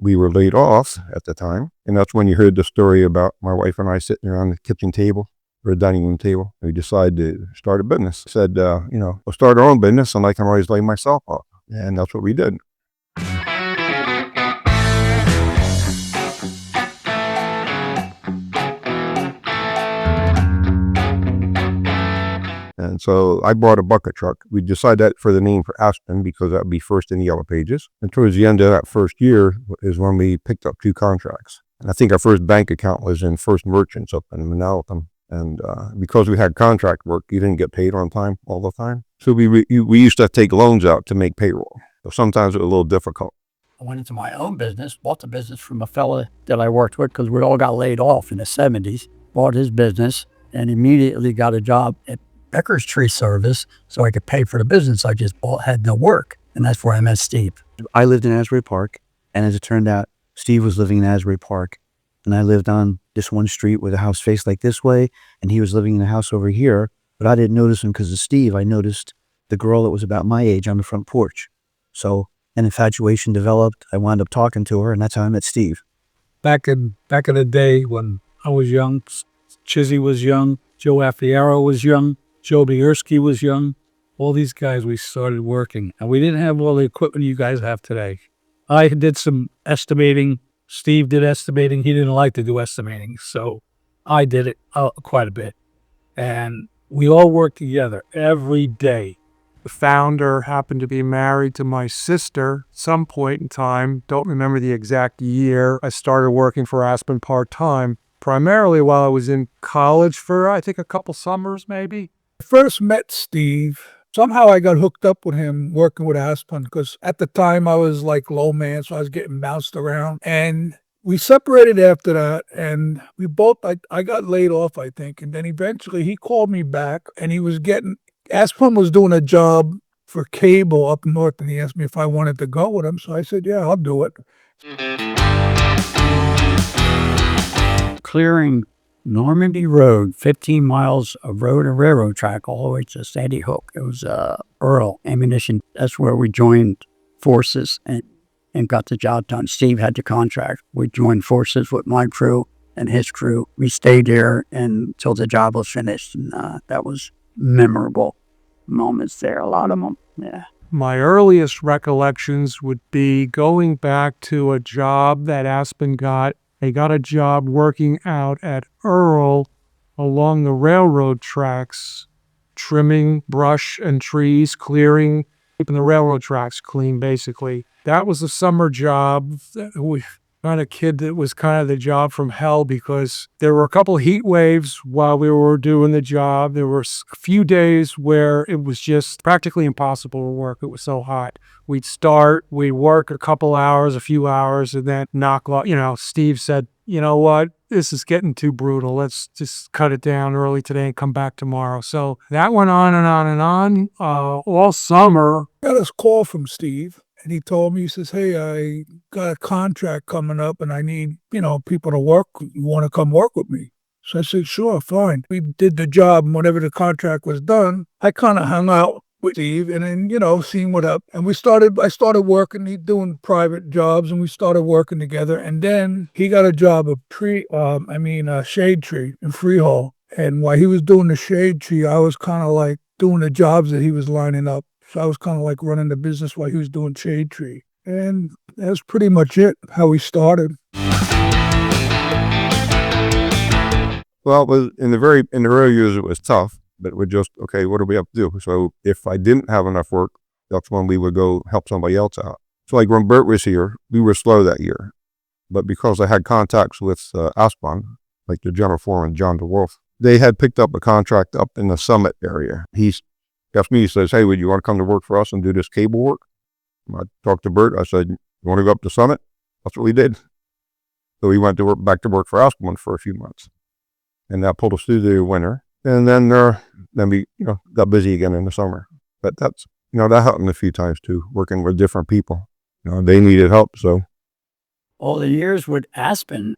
we were laid off at the time. And that's when you heard the story about my wife and I sitting around the kitchen table or dining room table. We decided to start a business. Said, we'll start our own business and I can always lay myself off. And that's what we did. And so I bought a bucket truck. We decided that for the name for Aspen because that would be first in the Yellow Pages. And towards the end of that first year is when we picked up 2 contracts. And I think our first bank account was in First Merchants up in Manalapan. And because we had contract work, you didn't get paid on time all the time. So we used to take loans out to make payroll. So sometimes it was a little difficult. I went into my own business, bought the business from a fella that I worked with because we all got laid off in the 70s. Bought his business and immediately got a job at Becker's Tree Service so I could pay for the business. I just had no work. And that's where I met Steve. I lived in Asbury Park. And as it turned out, Steve was living in Asbury Park. And I lived on this one street with a house faced like this way. And he was living in a house over here. But I didn't notice him because of Steve. I noticed the girl that was about my age on the front porch. So an infatuation developed. I wound up talking to her, and that's how I met Steve. Back in the day when I was young, Chizzy was young, Joe Aufiero was young, Joe Bierski was young. All these guys, we started working. And we didn't have all the equipment you guys have today. I did some estimating. Steve did estimating. He didn't like to do estimating. So I did it quite a bit. And we all worked together every day. The founder happened to be married to my sister at some point in time. Don't remember the exact year. I started working for Aspen part-time, primarily while I was in college for, I think, a couple summers maybe. I first met Steve. Somehow I got hooked up with him working with Aspen because at the time I was like low man, so I was getting bounced around. And we separated after that, and we both, I got laid off, I think. And then eventually he called me back, and Aspen was doing a job for cable up north, and he asked me if I wanted to go with him. So I said, yeah, I'll do it. Clearing Normandy Road, 15 miles of road and railroad track all the way to Sandy Hook. It was Earl Ammunition. That's where we joined forces and got the job done. Steve had the contract. We joined forces with my crew and his crew. We stayed there until the job was finished, and that was memorable moments there, a lot of them. Yeah. My earliest recollections would be going back to a job that Aspen got. They got a job working out at Earl along the railroad tracks, trimming brush and trees, clearing, keeping the railroad tracks clean, basically. That was a summer job. We found a kid that was kind of the job from hell because there were a couple of heat waves while we were doing the job. There were a few days where it was just practically impossible to work. It was so hot. We'd work a couple hours, a few hours, and then knock off. Steve said, you know what, this is getting too brutal. Let's just cut it down early today and come back tomorrow. So that went on and on and on all summer. I got this call from Steve. And he told me, he says, hey, I got a contract coming up and I need, people to work. You want to come work with me? So I said, sure, fine. We did the job, and whenever the contract was done, I kind of hung out with Steve and then, seeing what up. And I started working, he doing private jobs, and we started working together. And then he got a job of shade tree in Freehold. And while he was doing the shade tree, I was kind of like doing the jobs that he was lining up. So I was kind of like running the business while he was doing shade tree. And that's pretty much it, how we started. Well, in the early years, it was tough, but we're just, okay, what do we have to do? So if I didn't have enough work, that's when we would go help somebody else out. So like when Bert was here, we were slow that year. But because I had contacts with Aspen, like the general foreman, John DeWolf, they had picked up a contract up in the Summit area. He asked me, he says, hey, would you want to come to work for us and do this cable work? I talked to Bert. I said, you want to go up to Summit? That's what we did. So we went to back to work for Aspen for a few months. And that pulled us through the winter. And then we, got busy again in the summer. But that's, that happened a few times too, working with different people. They needed help, so. All the years with Aspen,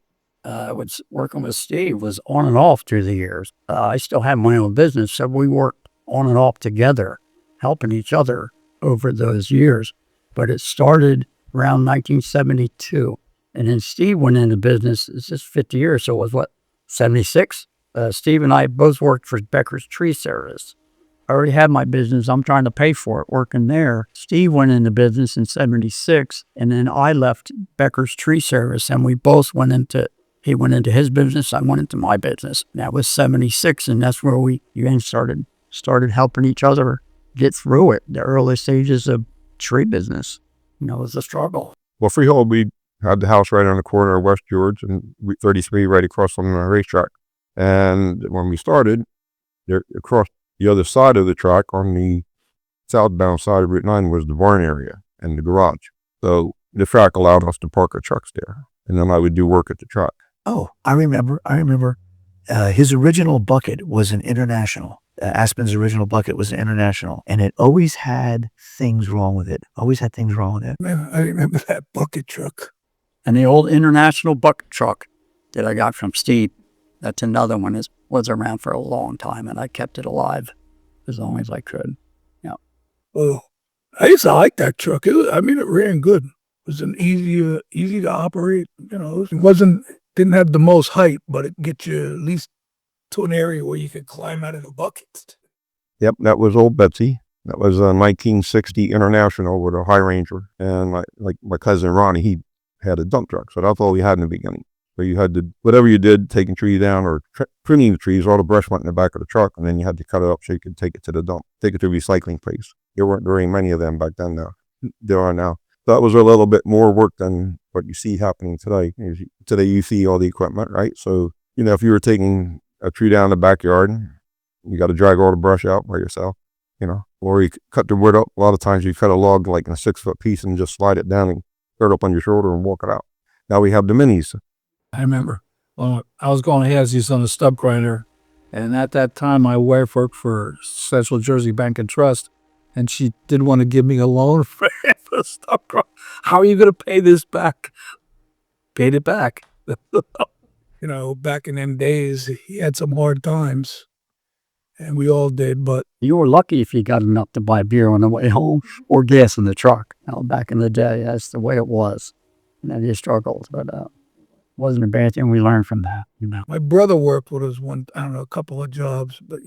working with Steve was on and off through the years. I still have my own business, so we worked on and off together, helping each other over those years. But it started around 1972 And then Steve went into business. It's just 50 years. So it was what, 76? Steve and I both worked for Becker's Tree Service. I already had my business. I'm trying to pay for it working there. Steve went into business in 76, and then I left Becker's Tree Service, and we both went into, he went into his business, I went into my business. That was 76, and that's where we again started helping each other get through it. The early stages of tree business, it was a struggle. Well, Freehold, we had the house right on the corner of West George and Route 33 right across from the racetrack. And when we started, there across the other side of the track on the southbound side of Route 9 was the barn area and the garage. So the track allowed us to park our trucks there. And then I would do work at the track. Oh, I remember. His original bucket was an International. Aspen's original bucket was an International, and it always had things wrong with it. Man, I remember that bucket truck. And the old International bucket truck that I got from Steve, that's another one, was around for a long time, and I kept it alive as long as I could. Yeah. Oh, I used to like that truck. It ran good. It was an easy to operate. It didn't have the most height, but it get you at least to an area where you could climb out of the buckets. Yep, that was old Betsy. That was a 1960 International with a High Ranger. And like my cousin Ronnie, he had a dump truck. So that's all we had in the beginning. So you had to, whatever you did, taking trees down or pruning the trees, all the brush went in the back of the truck, and then you had to cut it up so you could take it to the dump, take it to a recycling place. There weren't very many of them back then, though. There are now. That was a little bit more work than what you see happening today. Today you see all the equipment, right? So, if you were taking a tree down the backyard, you got to drag all the brush out by yourself, or you cut the wood up. A lot of times you cut a log like in a 6-foot piece and just slide it down and throw it up on your shoulder and walk it out. Now we have the minis. I remember when I was going to Hazzies on the stub grinder, and at that time my wife worked for Central Jersey Bank and Trust, and she didn't want to give me a loan for the stub grinder. How are you going to pay this back? Paid it back. Back in them days, he had some hard times, and we all did, but You were lucky if you got enough to buy beer on the way home or gas in the truck. Back in the day, that's the way it was. And then you struggled, but wasn't a bad thing. We learned from that, my brother worked with us a couple of jobs, but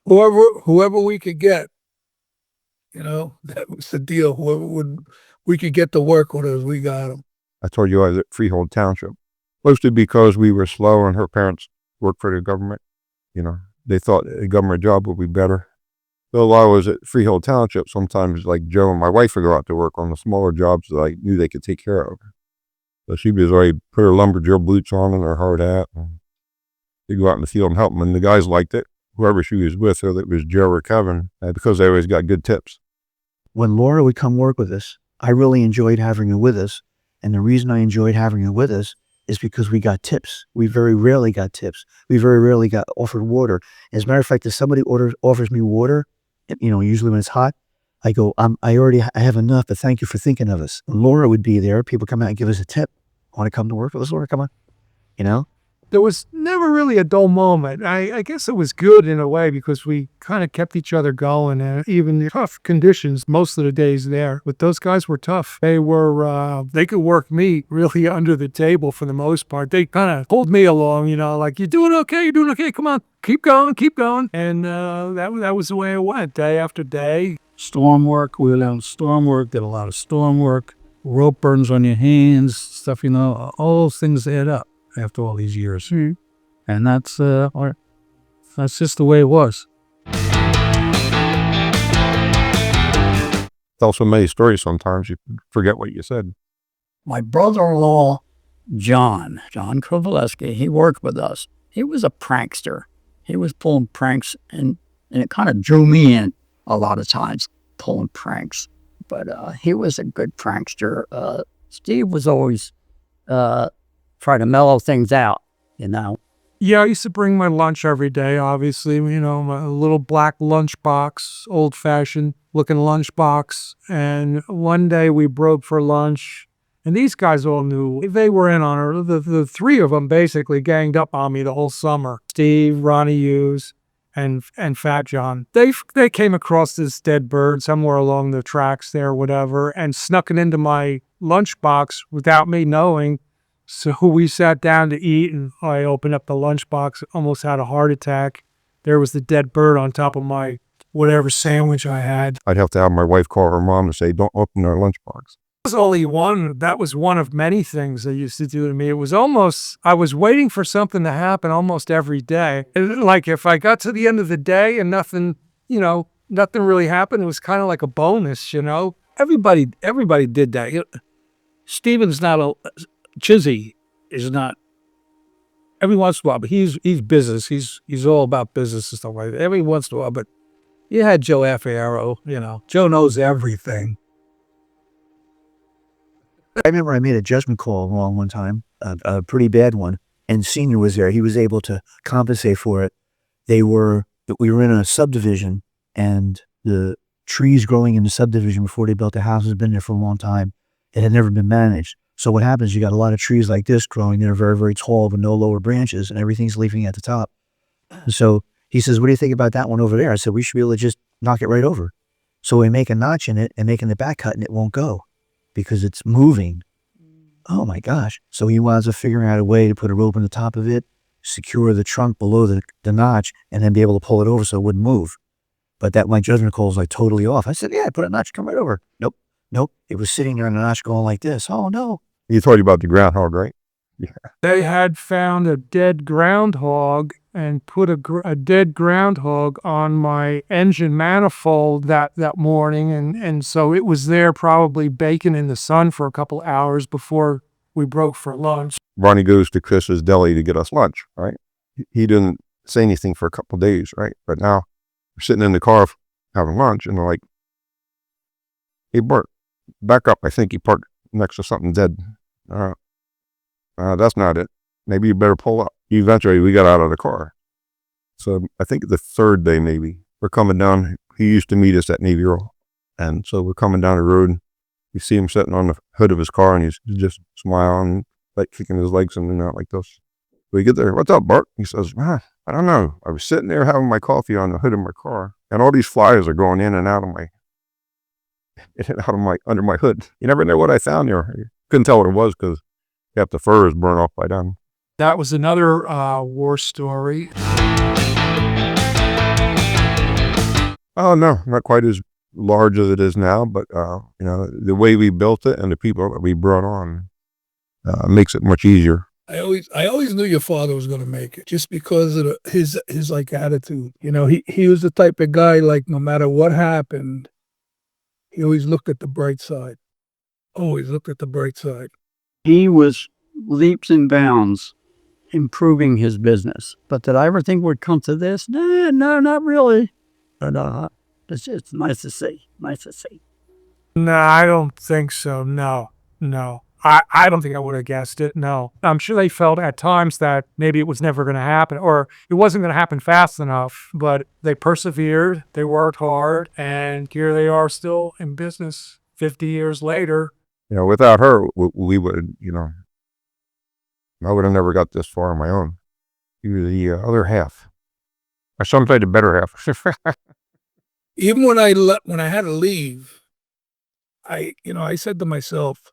whoever we could get, that was the deal. We could get to work with us, we got them. I told you I was at Freehold Township, mostly because we were slow and her parents worked for the government. They thought a government job would be better. So while I was at Freehold Township, sometimes like Joe and my wife would go out to work on the smaller jobs that I knew they could take care of. So she was already put her lumberjill boots on and her hard hat. And they'd go out in the field and help them. And the guys liked it, whoever she was with, whether it was Joe or Kevin, because they always got good tips. When Laura would come work with us, I really enjoyed having her with us. And the reason I enjoyed having her with us is because we got tips. We very rarely got tips. We very rarely got offered water. As a matter of fact, if somebody offers me water, usually when it's hot, I go, I have enough, but thank you for thinking of us. And Laura would be there. People come out and give us a tip. Want to come to work with us, Laura? Come on. There was never really a dull moment. I guess it was good in a way because we kind of kept each other going, and even in tough conditions most of the days there. But those guys were tough. They could work me really under the table for the most part. They kind of pulled me along, like, you're doing okay, come on, keep going. And that was the way it went, day after day. Storm work, we were down storm work, did a lot of storm work, rope burns on your hands, stuff, all those things add up after all these years. And that's just the way it was. Tell so many stories sometimes you forget what you said. My brother-in-law, John Koveleski, he worked with us. He was a prankster. He was pulling pranks, and it kind of drew me in a lot of times, pulling pranks. But he was a good prankster. Steve was always trying to mellow things out, Yeah, I used to bring my lunch every day, obviously, my little black lunchbox, old-fashioned looking lunchbox. And one day we broke for lunch, and these guys all knew. They were in on it. The three of them basically ganged up on me the whole summer. Steve, Ronnie Hughes, and Fat John. They came across this dead bird somewhere along the tracks there, whatever, and snuck it into my lunchbox without me knowing. So we sat down to eat, and I opened up the lunchbox, almost had a heart attack. There was the dead bird on top of my whatever sandwich I had. I'd have to have my wife call her mom and say, don't open our lunchbox. Was only one. That was one of many things they used to do to me. It was almost, I was waiting for something to happen almost every day. Like if I got to the end of the day and nothing, nothing really happened, it was kind of like a bonus, Everybody did that. Steven's not Chizzy is not. Every once in a while, but he's business. He's all about business and stuff like that. Every once in a while, but you had Joe Aufiero. Joe knows everything. I remember I made a judgment call wrong one time, a pretty bad one, and Senior was there. He was able to compensate for it. We were in a subdivision, and the trees growing in the subdivision before they built the house has been there for a long time. It had never been managed. So what happens, you got a lot of trees like this growing that are very, very tall with no lower branches, and everything's leafing at the top. So he says, what do you think about that one over there? I said, we should be able to just knock it right over. So we make a notch in it and making the back cut, and it won't go because it's moving. Oh my gosh. So he winds up figuring out a way to put a rope on the top of it, secure the trunk below the notch, and then be able to pull it over so it wouldn't move. But that my judgment call was like totally off. I said, yeah, put a notch, come right over. Nope. It was sitting there in the notch going like this. Oh no. He told you about the groundhog, right? Yeah. They had found a dead groundhog and put a dead groundhog on my engine manifold that morning. And so it was there probably baking in the sun for a couple hours before we broke for lunch. Ronnie goes to Chris's deli to get us lunch, right? He didn't say anything for a couple of days, right? But now we're sitting in the car having lunch, and they're like, hey, Bart, back up. I think he parked next to something dead. That's not it. Maybe you better pull up. Eventually, we got out of the car. So I think the third day, maybe, we're coming down. He used to meet us at Navy Row. And so we're coming down the road. You see him sitting on the hood of his car, and he's just smiling, like kicking his legs in and out like this. We get there. What's up, Bart? He says, I don't know. I was sitting there having my coffee on the hood of my car, and all these flies are going in and out of under my hood. You never know what I found there. Couldn't tell what it was because half the fur is burned off by then. That was another war story. Oh, no, not quite as large as it is now, but, the way we built it and the people that we brought on makes it much easier. I always knew your father was going to make it just because of his like attitude. He was the type of guy, like, no matter what happened, he always looked at the bright side. Always looked at the bright side. He was Leaps and bounds improving his business. But did I ever think we'd come to this? No, not really. But it's nice to see. No, I don't think so. No. I don't think I would have guessed it. No. I'm sure they felt at times that maybe it was never going to happen, or it wasn't going to happen fast enough, but they persevered, they worked hard, and here they are still in business 50 years later. Without her, we would, I would have never got this far on my own. You were the other half. I some say the better half. Even when I had to leave, I said to myself,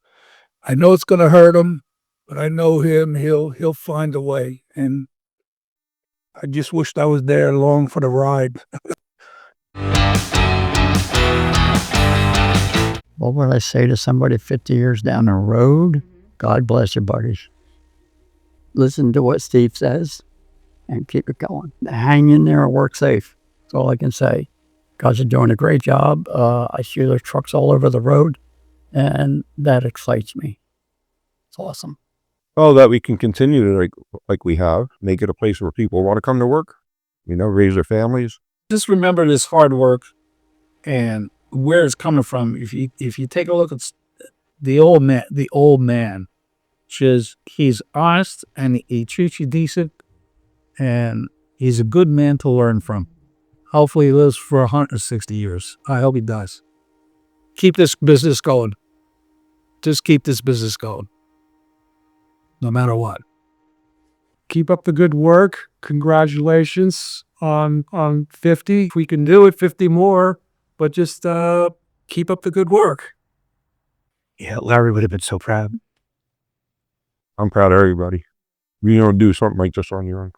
I know it's going to hurt him, but I know him. He'll find a way. And I just wished I was there along for the ride. What would I say to somebody 50 years down the road? God bless your buddies. Listen to what Steve says and keep it going. Hang in there and work safe. That's all I can say. Guys are doing a great job. I see their trucks all over the road, and that excites me. It's awesome. Oh, that we can continue to, like we have, make it a place where people want to come to work, raise their families. Just remember this hard work and where it's coming from. If you take a look at the old man, he's honest and he treats you decent, and he's a good man to learn from. Hopefully he lives for 160 years. I hope he does. Keep this business going. Just keep this business going. No matter what. Keep up the good work. Congratulations on 50. If we can do it, 50 more, but just keep up the good work. Yeah, Larry would have been so proud. I'm proud of everybody. You don't do something like this on your own.